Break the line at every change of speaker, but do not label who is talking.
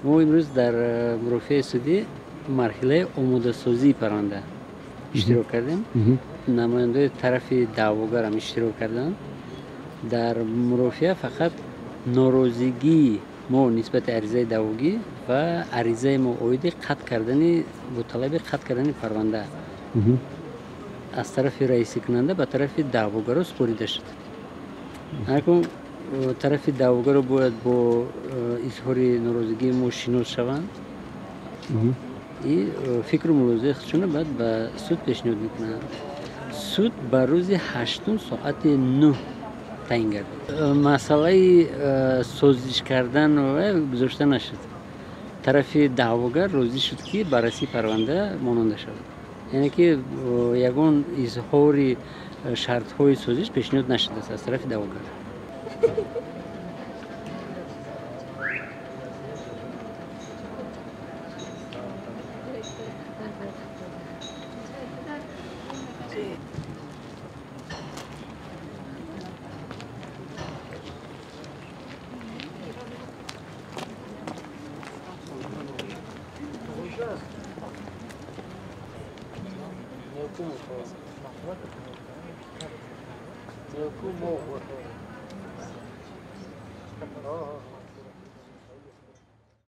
ما امروز در مرافع سودی مرحله آماده سازی پرنده اشتراک کردیم. نماینده طرف دعواگر هم اشتراک کردن. در مرافع فقط ناراضگی ما نسبت عریضه دعواگی و عریضه ما اوید قطع کردن با طلب قطع کردن پرونده از طرف رئیس کننده به طرف دعواگر سپرده شد. اکنون طرف دعواگر باید با اظهار ناراضگی ما شناس شوند. این فکر ملاحظه خودشون بعد به سود پیشنهاد میکنند. سود بر روز 8 ساعت 9 تعیین گردید. مسئله سازش کردن و گذاشته نشد. طرف دعواگر راضی شد که بررسی پرونده ماننده شود. یعنی که یگان اظهار شرط های سازش پیشنهاد نشده است از طرف دعواگر.
Como